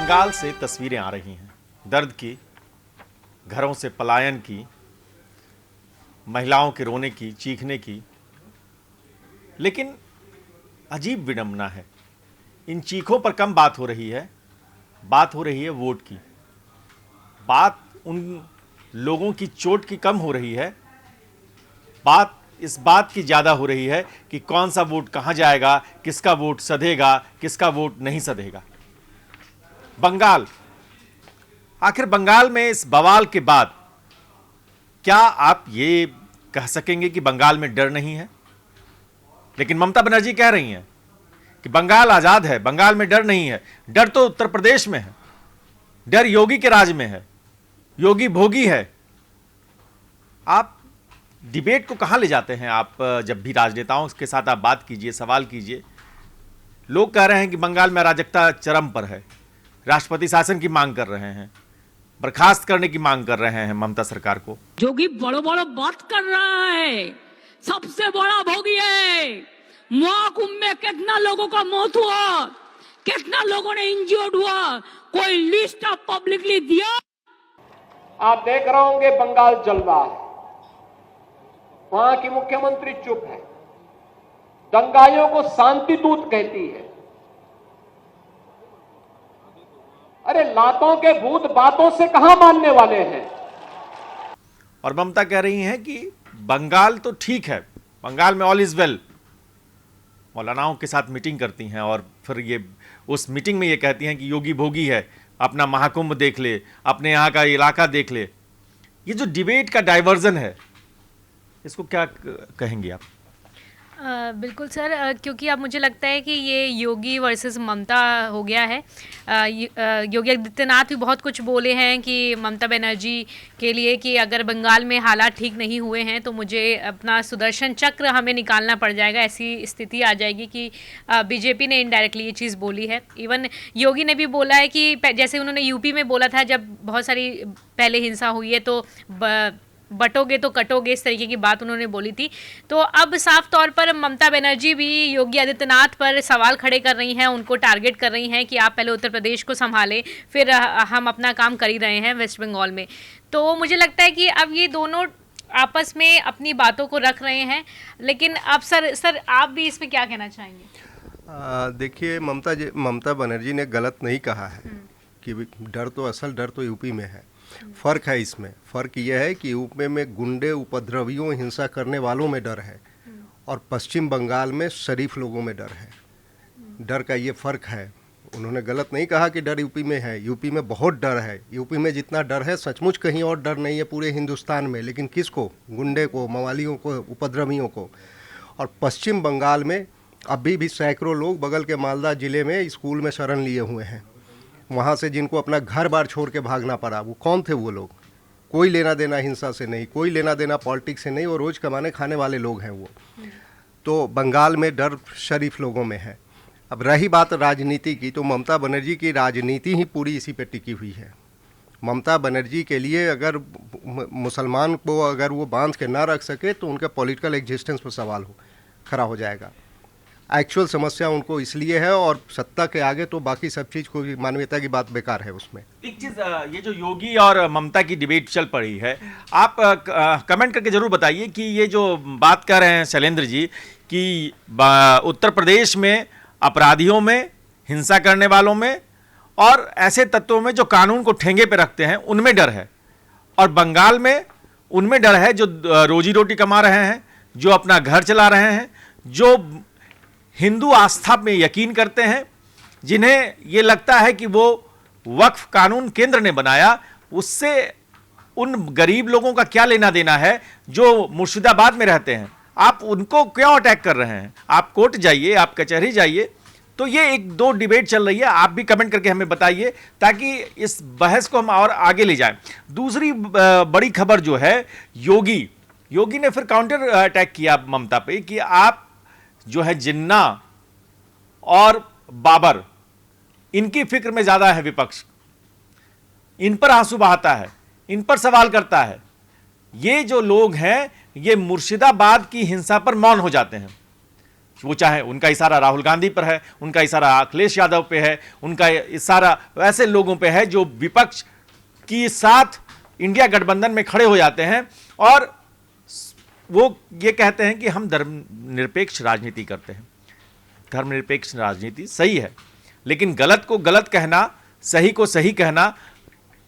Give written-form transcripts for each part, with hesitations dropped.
बंगाल से तस्वीरें आ रही हैं दर्द की, घरों से पलायन की, महिलाओं के रोने की, चीखने की। लेकिन अजीब विडंबना है, इन चीखों पर कम बात हो रही है, बात हो रही है वोट की। बात उन लोगों की चोट की कम हो रही है, बात इस बात की ज़्यादा हो रही है कि कौन सा वोट कहाँ जाएगा, किसका वोट सधेगा, किसका वोट नहीं सधेगा। बंगाल, आखिर बंगाल में इस बवाल के बाद क्या आप ये कह सकेंगे कि बंगाल में डर नहीं है? लेकिन ममता बनर्जी कह रही हैं कि बंगाल आज़ाद है, बंगाल में डर नहीं है। डर तो उत्तर प्रदेश में है, डर योगी के राज में है, योगी भोगी है। आप डिबेट को कहां ले जाते हैं? आप जब भी राजनेताओं के साथ आप बात कीजिए, सवाल कीजिए, लोग कह रहे हैं कि बंगाल में अराजकता चरम पर है, राष्ट्रपति शासन की मांग कर रहे हैं, बर्खास्त करने की मांग कर रहे हैं ममता सरकार को। जोगी बड़ो बड़ो बात कर रहा है, सबसे बड़ा भोगी है। महाकुंभ में कितना लोगों का मौत हुआ, कितना लोगों ने इंजर्ड हुआ, कोई लिस्ट ऑफ पब्लिकली दिया? आप देख रहे होंगे बंगाल जल रहा है, वहां की मुख्यमंत्री चुप है, दंगाइयों को शांति दूत कहती है। अरे लातों के भूत बातों से कहां मानने वाले हैं? और ममता कह रही हैं कि बंगाल तो ठीक है, बंगाल में ऑल इज वेल। मौलानाओं के साथ मीटिंग करती हैं और फिर ये उस मीटिंग में ये कहती हैं कि योगी भोगी है, अपना महाकुंभ देख ले, अपने यहाँ का इलाका देख ले। ये जो डिबेट का डाइवर्जन है, इसको क्या कहेंगे आप? बिल्कुल सर, क्योंकि अब मुझे लगता है कि ये योगी वर्सेस ममता हो गया है। योगी आदित्यनाथ भी बहुत कुछ बोले हैं कि ममता बनर्जी के लिए कि अगर बंगाल में हालात ठीक नहीं हुए हैं तो मुझे अपना सुदर्शन चक्र हमें निकालना पड़ जाएगा, ऐसी स्थिति आ जाएगी कि बीजेपी ने इनडायरेक्टली ये चीज़ बोली है। इवन योगी ने भी बोला है कि जैसे उन्होंने यूपी में बोला था जब बहुत सारी पहले हिंसा हुई है तो बटोगे तो कटोगे, इस तरीके की बात उन्होंने बोली थी। तो अब साफ तौर पर ममता बनर्जी भी योगी आदित्यनाथ पर सवाल खड़े कर रही हैं, उनको टारगेट कर रही हैं कि आप पहले उत्तर प्रदेश को संभालें, फिर हम अपना काम कर ही रहे हैं वेस्ट बंगाल में। तो मुझे लगता है कि अब ये दोनों आपस में अपनी बातों को रख रहे हैं। लेकिन अब सर आप भी इस पर क्या कहना चाहेंगे? देखिए, ममता बनर्जी ने गलत नहीं कहा है कि डर तो असल डर तो यूपी में है। फ़र्क है इसमें, फ़र्क यह है कि यूपी में गुंडे, उपद्रवियों, हिंसा करने वालों में डर है और पश्चिम बंगाल में शरीफ लोगों में डर है। डर का ये फ़र्क है। उन्होंने गलत नहीं कहा कि डर यूपी में है, यूपी में बहुत डर है। यूपी में जितना डर है सचमुच कहीं और डर नहीं है पूरे हिंदुस्तान में। लेकिन किसको? गुंडे को, मवालियों को, उपद्रवियों को। और पश्चिम बंगाल में अभी भी सैकड़ों लोग बगल के मालदा ज़िले में स्कूल में शरण लिए हुए हैं, वहाँ से जिनको अपना घर बार छोड़ के भागना पड़ा। वो कौन थे वो लोग? कोई लेना देना हिंसा से नहीं, कोई लेना देना पॉलिटिक्स से नहीं, और रोज़ कमाने खाने वाले लोग हैं वो। तो बंगाल में डर शरीफ लोगों में है। अब रही बात राजनीति की, तो ममता बनर्जी की राजनीति ही पूरी इसी पे टिकी हुई है। ममता बनर्जी के लिए अगर मुसलमान को अगर वो बांध के ना रख सके तो उनका पॉलिटिकल एग्जिस्टेंस पर सवाल खड़ा हो जाएगा। एक्चुअल समस्या उनको इसलिए है, और सत्ता के आगे तो बाकी सब चीज़ को मानवीयता की बात बेकार है उसमें। एक चीज़, ये जो योगी और ममता की डिबेट चल पड़ी है, आप कमेंट करके जरूर बताइए कि ये जो बात कर रहे हैं शैलेंद्र जी कि उत्तर प्रदेश में अपराधियों में, हिंसा करने वालों में और ऐसे तत्वों में जो कानून को ठेंगे पे रखते हैं उनमें डर है, और बंगाल में उनमें डर है जो रोजी रोटी कमा रहे हैं, जो अपना घर चला रहे हैं, जो हिंदू आस्था में यकीन करते हैं, जिन्हें ये लगता है कि वो वक्फ कानून केंद्र ने बनाया, उससे उन गरीब लोगों का क्या लेना देना है जो मुर्शिदाबाद में रहते हैं। आप उनको क्यों अटैक कर रहे हैं? आप कोर्ट जाइए, आप कचहरी जाइए। तो ये एक दो डिबेट चल रही है, आप भी कमेंट करके हमें बताइए ताकि इस बहस को हम और आगे ले जाएं। दूसरी बड़ी खबर जो है, योगी ने फिर काउंटर अटैक किया ममता पे कि आप जो है जिन्ना और बाबर, इनकी फिक्र में ज्यादा है विपक्ष, इन पर आंसू बहाता है, इन पर सवाल करता है। ये जो लोग हैं ये मुर्शिदाबाद की हिंसा पर मौन हो जाते हैं। वो चाहे उनका इशारा राहुल गांधी पर है, उनका इशारा अखिलेश यादव पे है, उनका इशारा ऐसे लोगों पे है जो विपक्ष के साथ इंडिया गठबंधन में खड़े हो जाते हैं और वो ये कहते हैं कि हम धर्मनिरपेक्ष राजनीति करते हैं। धर्मनिरपेक्ष राजनीति सही है, लेकिन गलत को गलत कहना, सही को सही कहना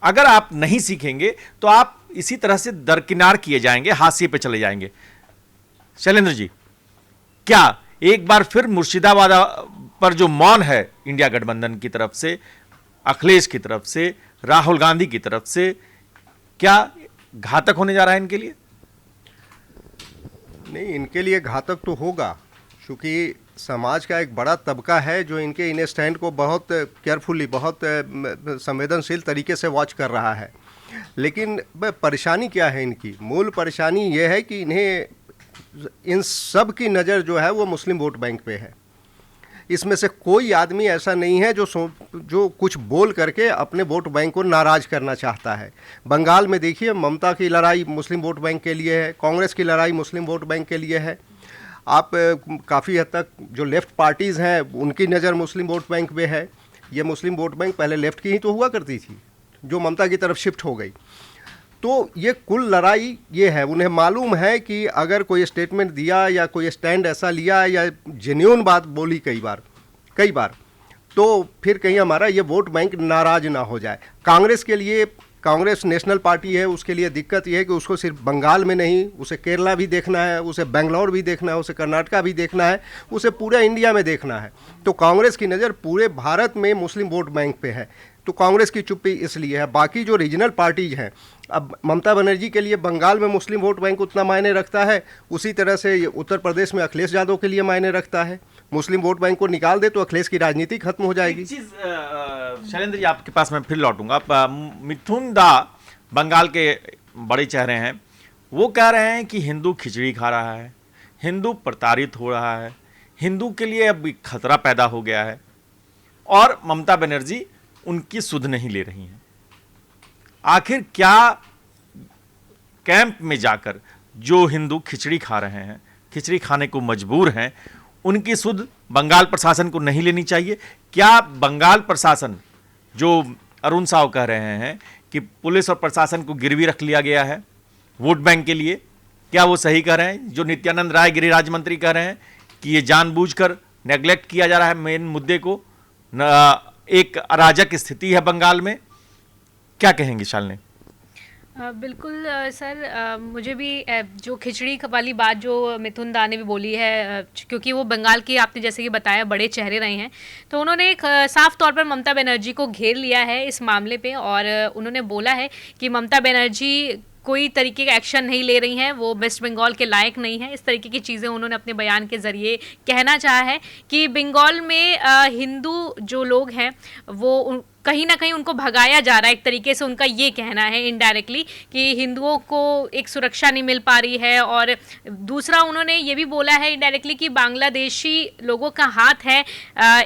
अगर आप नहीं सीखेंगे तो आप इसी तरह से दरकिनार किए जाएंगे, हाशिए पे चले जाएंगे। शैलेंद्र जी, क्या एक बार फिर मुर्शिदाबाद पर जो मौन है इंडिया गठबंधन की तरफ से, अखिलेश की तरफ से, राहुल गांधी की तरफ से, क्या घातक होने जा रहा है इनके लिए? नहीं, इनके लिए घातक तो होगा, क्योंकि समाज का एक बड़ा तबका है जो इनके इन स्टैंड को बहुत केयरफुली, बहुत संवेदनशील तरीके से वॉच कर रहा है। लेकिन परेशानी क्या है इनकी? मूल परेशानी ये है कि इन्हें इन सब की नज़र जो है वो मुस्लिम वोट बैंक पे है। इसमें से कोई आदमी ऐसा नहीं है जो कुछ बोल करके अपने वोट बैंक को नाराज़ करना चाहता है। बंगाल में देखिए, ममता की लड़ाई मुस्लिम वोट बैंक के लिए है, कांग्रेस की लड़ाई मुस्लिम वोट बैंक के लिए है। आप काफ़ी हद तक जो लेफ़्ट पार्टीज़ हैं उनकी नज़र मुस्लिम वोट बैंक पे है। ये मुस्लिम वोट बैंक पहले लेफ़्ट की ही तो हुआ करती थी, जो ममता की तरफ शिफ्ट हो गई। तो ये कुल लड़ाई ये है, उन्हें मालूम है कि अगर कोई स्टेटमेंट दिया या कोई स्टैंड ऐसा लिया या जेन्युइन बात बोली कई बार, तो फिर कहीं हमारा ये वोट बैंक नाराज ना हो जाए। कांग्रेस के लिए, कांग्रेस नेशनल पार्टी है, उसके लिए दिक्कत ये है कि उसको सिर्फ बंगाल में नहीं, उसे केरला भी देखना है, उसे बेंगलोर भी देखना है, उसे कर्नाटका भी देखना है, उसे पूरे इंडिया में देखना है। तो कांग्रेस की नज़र पूरे भारत में मुस्लिम वोट बैंक पे है। तो कांग्रेस की चुप्पी इसलिए है। बाकी जो रीजनल पार्टीज हैं, अब ममता बनर्जी के लिए बंगाल में मुस्लिम वोट बैंक उतना मायने रखता है, उसी तरह से ये उत्तर प्रदेश में अखिलेश यादव के लिए मायने रखता है। मुस्लिम वोट बैंक को निकाल दे तो अखिलेश की राजनीति खत्म हो जाएगी। एक चीज शैलेंद्र जी, आपके पास मैं फिर लौटूंगा। मिथुन दा बंगाल के बड़े चेहरे हैं, वो कह रहे हैं कि हिंदू खिचड़ी खा रहा है, हिंदू प्रताड़ित हो रहा है, हिंदू के लिए अब खतरा पैदा हो गया है और ममता बनर्जी उनकी सुध नहीं ले रही हैं। आखिर क्या कैंप में जाकर जो हिंदू खिचड़ी खा रहे हैं, खिचड़ी खाने को मजबूर हैं, उनकी सुध बंगाल प्रशासन को नहीं लेनी चाहिए? क्या बंगाल प्रशासन, जो अरुण साव कह रहे हैं कि पुलिस और प्रशासन को गिरवी रख लिया गया है वोट बैंक के लिए, क्या वो सही कह रहे हैं? जो नित्यानंद राय गृह राज्य मंत्री कह रहे हैं कि ये जानबूझकर नेग्लेक्ट किया जा रहा है मेन मुद्दे को, एक अराजक स्थिति है बंगाल में, क्या कहेंगे शालिनी? बिल्कुल सर, मुझे भी जो खिचड़ी वाली बात जो मिथुन दा ने भी बोली है, क्योंकि वो बंगाल की, आपने जैसे कि बताया, बड़े चेहरे रहे हैं, तो उन्होंने एक साफ तौर पर ममता बनर्जी को घेर लिया है इस मामले पे और उन्होंने बोला है कि ममता बनर्जी कोई तरीके का एक्शन नहीं ले रही हैं, वो वेस्ट बंगाल के लायक नहीं है। इस तरीके की चीज़ें उन्होंने अपने बयान के ज़रिए कहना चाहा है कि बंगाल में हिंदू जो लोग हैं वो कहीं ना कहीं उनको भगाया जा रहा है। एक तरीके से उनका ये कहना है इनडायरेक्टली कि हिंदुओं को एक सुरक्षा नहीं मिल पा रही है। और दूसरा उन्होंने ये भी बोला है इनडायरेक्टली कि बांग्लादेशी लोगों का हाथ है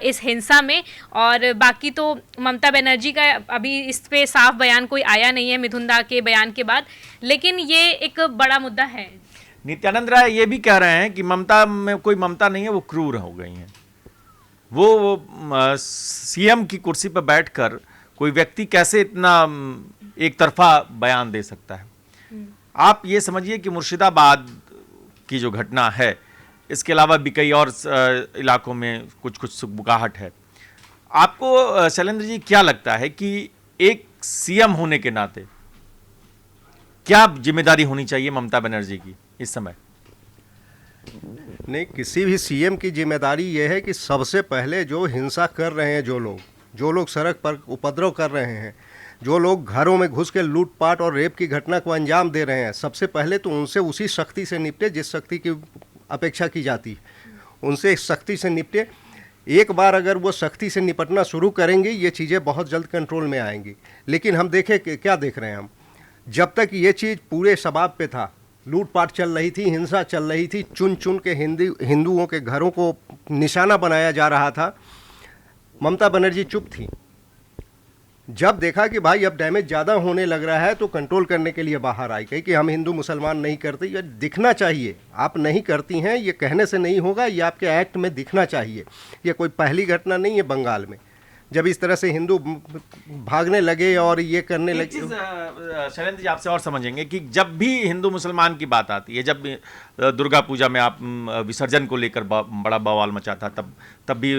इस हिंसा में। और बाकी तो ममता बनर्जी का अभी इस पे साफ बयान कोई आया नहीं है मिथुन दा के बयान के बाद, लेकिन ये एक बड़ा मुद्दा है। नित्यानंद राय ये भी कह रहे हैं कि ममता में कोई ममता नहीं है, वो क्रूर हो गई हैं। वो सीएम की कुर्सी पर बैठकर कोई व्यक्ति कैसे इतना एक तरफा बयान दे सकता है? आप ये समझिए कि मुर्शिदाबाद की जो घटना है, इसके अलावा भी कई और इलाकों में कुछ कुछ सुगबुगाहट है। आपको शैलेंद्र जी क्या लगता है कि एक सीएम होने के नाते क्या जिम्मेदारी होनी चाहिए ममता बनर्जी की इस समय? नहीं, किसी भी सीएम की जिम्मेदारी ये है कि सबसे पहले जो हिंसा कर रहे हैं, जो लोग सड़क पर उपद्रव कर रहे हैं, जो लोग घरों में घुस के लूटपाट और रेप की घटना को अंजाम दे रहे हैं, सबसे पहले तो उनसे उसी सख्ती से निपटे जिस सख्ती की अपेक्षा की जाती है। उनसे सख्ती से निपटे। एक बार अगर वो सख्ती से निपटना शुरू करेंगे, ये चीज़ें बहुत जल्द कंट्रोल में आएंगी। लेकिन हम देखें क्या देख रहे हैं हम, जब तक ये चीज़ पूरे शबाब पे था, लूटपाट चल रही थी, हिंसा चल रही थी, चुन चुन के हिंदुओं के घरों को निशाना बनाया जा रहा था, ममता बनर्जी चुप थी। जब देखा कि भाई अब डैमेज ज़्यादा होने लग रहा है तो कंट्रोल करने के लिए बाहर आई, कही कि हम हिंदू मुसलमान नहीं करते, ये दिखना चाहिए, आप नहीं करती हैं, ये कहने से नहीं होगा, ये आपके एक्ट में दिखना चाहिए। ये कोई पहली घटना नहीं है बंगाल में, जब इस तरह से हिंदू भागने लगे और ये करने एक लगे। चीज शैलेंद्र जी आपसे और समझेंगे कि जब भी हिंदू मुसलमान की बात आती है, जब भी दुर्गा पूजा में आप विसर्जन को लेकर बड़ा बवाल मचा था, तब भी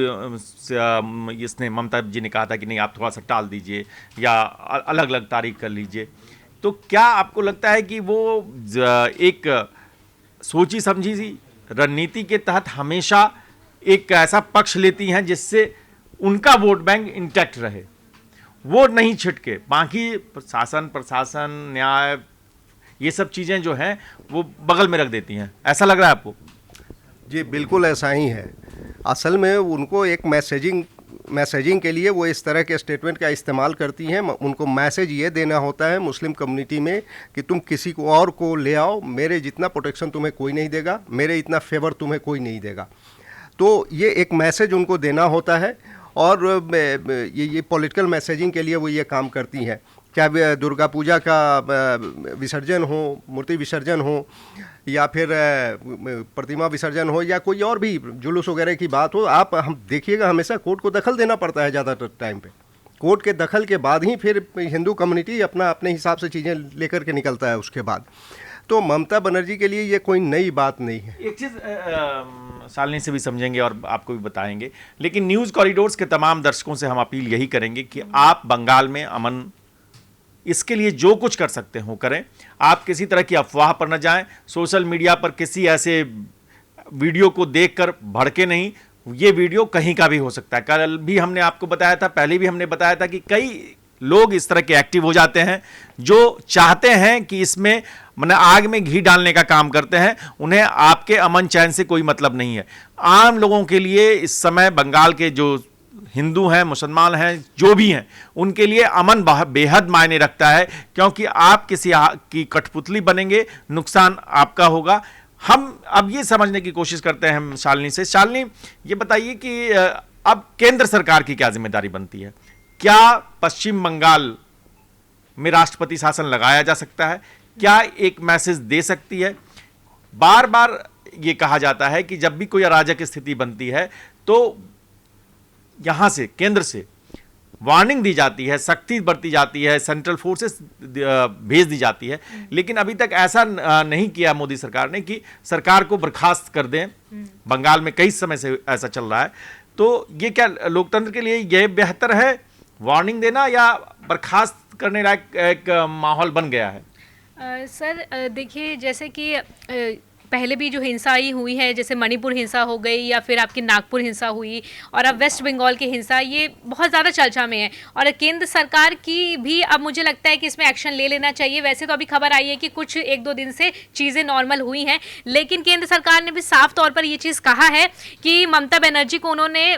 इसने ममता जी ने कहा था कि नहीं आप थोड़ा सा टाल दीजिए या अलग अलग तारीख कर लीजिए। तो क्या आपको लगता है कि वो एक सोची समझी सी रणनीति के तहत हमेशा एक ऐसा पक्ष लेती हैं जिससे उनका वोट बैंक इंटैक्ट रहे, वो नहीं छिटके, बाकी शासन प्रशासन न्याय ये सब चीज़ें जो हैं वो बगल में रख देती हैं, ऐसा लग रहा है आपको? जी बिल्कुल ऐसा ही है। असल में उनको एक मैसेजिंग के लिए वो इस तरह के स्टेटमेंट का इस्तेमाल करती हैं। उनको मैसेज ये देना होता है मुस्लिम कम्युनिटी में कि तुम किसी को और को ले आओ, मेरे जितना प्रोटेक्शन तुम्हें कोई नहीं देगा, मेरे इतना फेवर तुम्हें कोई नहीं देगा। तो ये एक मैसेज उनको देना होता है और ये पॉलिटिकल मैसेजिंग के लिए वो ये काम करती हैं। चाहे दुर्गा पूजा का विसर्जन हो, मूर्ति विसर्जन हो, या फिर प्रतिमा विसर्जन हो, या कोई और भी जुलूस वगैरह की बात हो, आप हम देखिएगा हमेशा कोर्ट को दखल देना पड़ता है ज़्यादातर टाइम पे। कोर्ट के दखल के बाद ही फिर हिंदू कम्युनिटी अपने हिसाब से चीज़ें लेकर के निकलता है उसके बाद। तो ममता बनर्जी के लिए ये कोई नई बात नहीं है। एक चीज़ शालिनी से भी समझेंगे और आपको भी बताएंगे, लेकिन न्यूज़ कॉरिडोर्स के तमाम दर्शकों से हम अपील यही करेंगे कि आप बंगाल में अमन, इसके लिए जो कुछ कर सकते हो करें। आप किसी तरह की अफवाह पर न जाएं, सोशल मीडिया पर किसी ऐसे वीडियो को देखकर भड़के नहीं। ये वीडियो कहीं का भी हो सकता है। कल भी हमने आपको बताया था, पहले भी हमने बताया था कि कई लोग इस तरह के एक्टिव हो जाते हैं जो चाहते हैं कि इसमें आग में घी डालने का काम करते हैं। उन्हें आपके अमन चैन से कोई मतलब नहीं है। आम लोगों के लिए इस समय बंगाल के जो हिंदू हैं, मुसलमान हैं, जो भी हैं, उनके लिए अमन बेहद मायने रखता है, क्योंकि आप किसी की कठपुतली बनेंगे, नुकसान आपका होगा। हम अब ये समझने की कोशिश करते हैं हम शालिनी से। शालिनी, ये बताइए कि अब केंद्र सरकार की क्या जिम्मेदारी बनती है? क्या पश्चिम बंगाल में राष्ट्रपति शासन लगाया जा सकता है? क्या एक मैसेज दे सकती है? बार बार ये कहा जाता है कि जब भी कोई अराजक स्थिति बनती है तो यहां से, केंद्र से वार्निंग दी जाती है, सख्ती बरती जाती है, सेंट्रल फोर्सेस भेज दी जाती है, लेकिन अभी तक ऐसा नहीं किया मोदी सरकार ने कि सरकार को बर्खास्त कर दें। बंगाल में कई समय से ऐसा चल रहा है। तो ये क्या लोकतंत्र के लिए यह बेहतर है, वार्निंग देना, या बर्खास्त करने लायक एक माहौल बन गया है? सर देखिए, जैसे कि पहले भी जो हिंसा ही हुई है, जैसे मणिपुर हिंसा हो गई या फिर आपकी नागपुर हिंसा हुई, और अब वेस्ट बंगाल की हिंसा, ये बहुत ज़्यादा चर्चा में है। और केंद्र सरकार की भी अब मुझे लगता है कि इसमें एक्शन ले लेना चाहिए। वैसे तो अभी खबर आई है कि कुछ 1-2 दिन से चीज़ें नॉर्मल हुई हैं, लेकिन केंद्र सरकार ने भी साफ तौर पर ये चीज़ कहा है कि ममता बनर्जी को उन्होंने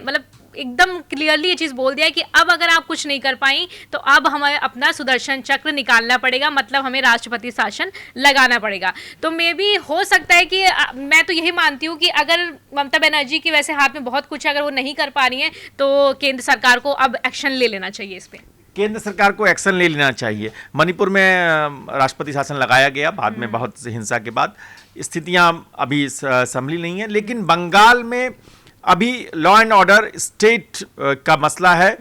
एकदम क्लियरली ये चीज़ बोल दिया है कि अब अगर आप कुछ नहीं कर पाई तो अब हमें अपना सुदर्शन चक्र निकालना पड़ेगा, मतलब हमें राष्ट्रपति शासन लगाना पड़ेगा। तो मे भी हो सकता है कि मैं तो यही मानती हूँ कि अगर ममता बनर्जी की वैसे हाथ में बहुत कुछ है, अगर वो नहीं कर पा रही हैं तो केंद्र सरकार को अब एक्शन ले लेना चाहिए इस पर। केंद्र सरकार को एक्शन ले लेना चाहिए। मणिपुर में राष्ट्रपति शासन लगाया गया, बाद में बहुत हिंसा के बाद स्थितियां अभी संभली नहीं है, लेकिन बंगाल में अभी लॉ एंड ऑर्डर स्टेट का मसला है।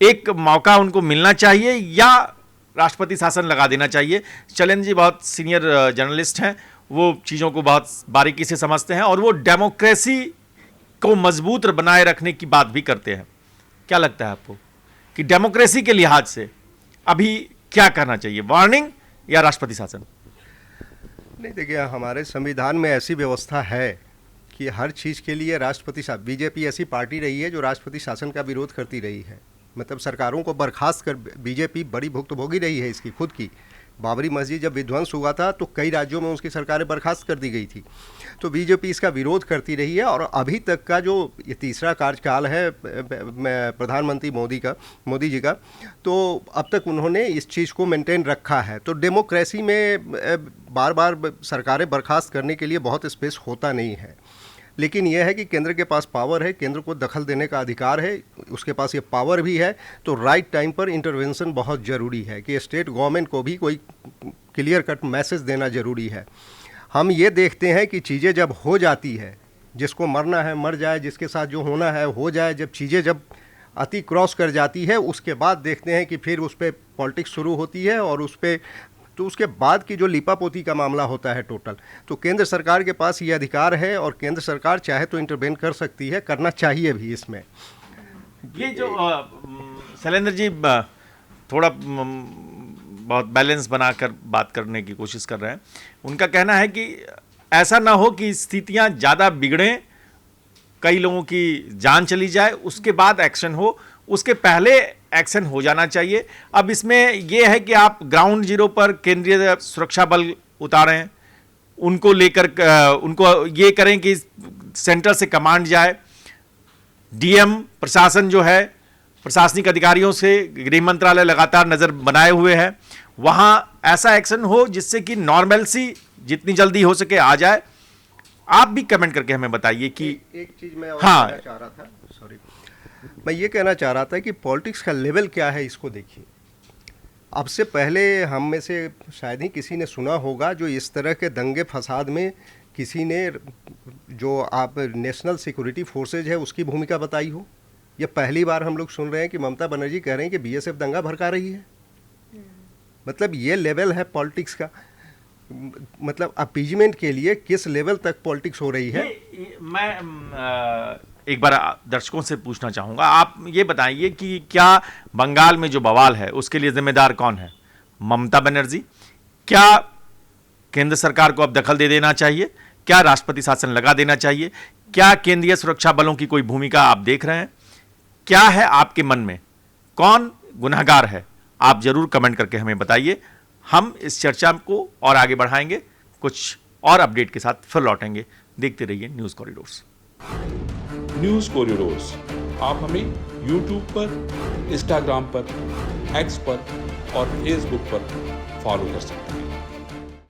एक मौका उनको मिलना चाहिए या राष्ट्रपति शासन लगा देना चाहिए। शैलेंद्र जी बहुत सीनियर जर्नलिस्ट हैं, वो चीज़ों को बहुत बारीकी से समझते हैं और वो डेमोक्रेसी को मजबूत बनाए रखने की बात भी करते हैं। क्या लगता है आपको कि डेमोक्रेसी के लिहाज से अभी क्या करना चाहिए, वार्निंग या राष्ट्रपति शासन? नहीं, देखिए हमारे संविधान में ऐसी व्यवस्था है कि हर चीज़ के लिए राष्ट्रपति शासन, बीजेपी ऐसी पार्टी रही है जो राष्ट्रपति शासन का विरोध करती रही है, मतलब सरकारों को बर्खास्त कर बीजेपी बड़ी भुक्तभोगी रही है इसकी खुद की। बाबरी मस्जिद जब विध्वंस हुआ था तो कई राज्यों में उसकी सरकारें बर्खास्त कर दी गई थी। तो बीजेपी इसका विरोध करती रही है और अभी तक का जो ये तीसरा कार्यकाल है प्रधानमंत्री मोदी जी का, तो अब तक उन्होंने इस चीज़ को मेंटेन रखा है। तो डेमोक्रेसी में बार बार सरकारें बर्खास्त करने के लिए बहुत स्पेस होता नहीं है। लेकिन यह है कि केंद्र के पास पावर है, केंद्र को दखल देने का अधिकार है, उसके पास ये पावर भी है, तो राइट टाइम पर इंटरवेंशन बहुत ज़रूरी है कि स्टेट गवर्नमेंट को भी कोई क्लियर कट मैसेज देना ज़रूरी है। हम ये देखते हैं कि चीज़ें जब हो जाती है, जिसको मरना है मर जाए, जिसके साथ जो होना है हो जाए, जब चीज़ें जब अति क्रॉस कर जाती है उसके बाद देखते हैं कि फिर उस पर पॉलिटिक्स शुरू होती है और उस पर तो उसके बाद की जो लिपापोती का मामला होता है टोटल, तो केंद्र सरकार के पास ये अधिकार है और केंद्र सरकार चाहे तो इंटरवेन कर सकती है, करना चाहिए भी इसमें। ये जो शैलेंद्र जी थोड़ा बहुत बैलेंस बनाकर बात करने की कोशिश कर रहे हैं। उनका कहना है कि ऐसा ना हो कि स्थितियां ज़्यादा बिगड़ें, कई लोगों की जान चली जाए, उसके बाद एक्शन हो, उसके पहले एक्शन हो जाना चाहिए। अब इसमें यह है कि आप ग्राउंड जीरो पर केंद्रीय सुरक्षा बल उतारें, उनको लेकर उनको ये करें कि सेंटर से कमांड जाए, डीएम प्रशासन जो है, प्रशासनिक अधिकारियों से गृह मंत्रालय लगातार नज़र बनाए हुए है, वहाँ ऐसा एक्शन हो जिससे कि नॉर्मलसी जितनी जल्दी हो सके आ जाए। आप भी कमेंट करके हमें बताइए कि एक चीज़ मैं और हाँ। कहना चाह रहा था, सॉरी, मैं ये कहना चाह रहा था कि पॉलिटिक्स का लेवल क्या है इसको देखिए। अब से पहले हम में से शायद ही किसी ने सुना होगा जो इस तरह के दंगे फसाद में किसी ने जो आप नेशनल सिक्योरिटी फोर्सेज है उसकी भूमिका बताई हो। ये पहली बार हम लोग सुन रहे हैं कि ममता बनर्जी कह रहे हैं कि बीएसएफ दंगा भड़का रही है। मतलब ये लेवल है पॉलिटिक्स का, मतलब अपीजमेंट के लिए किस लेवल तक पॉलिटिक्स हो रही है। मैं एक बार दर्शकों से पूछना चाहूँगा, आप ये बताइए कि क्या बंगाल में जो बवाल है उसके लिए जिम्मेदार कौन है? ममता बनर्जी? क्या केंद्र सरकार को अब दखल दे देना चाहिए? क्या राष्ट्रपति शासन लगा देना चाहिए? क्या केंद्रीय सुरक्षा बलों की कोई भूमिका आप देख रहे हैं? क्या है आपके मन में, कौन गुनहगार है? आप जरूर कमेंट करके हमें बताइए। हम इस चर्चा को और आगे बढ़ाएंगे, कुछ और अपडेट के साथ फिर लौटेंगे। देखते रहिए न्यूज़ कॉरिडोर्स। न्यूज़ कॉरिडोर्स आप हमें यूट्यूब पर, इंस्टाग्राम पर, एक्स पर और फेसबुक पर फॉलो कर सकते हैं।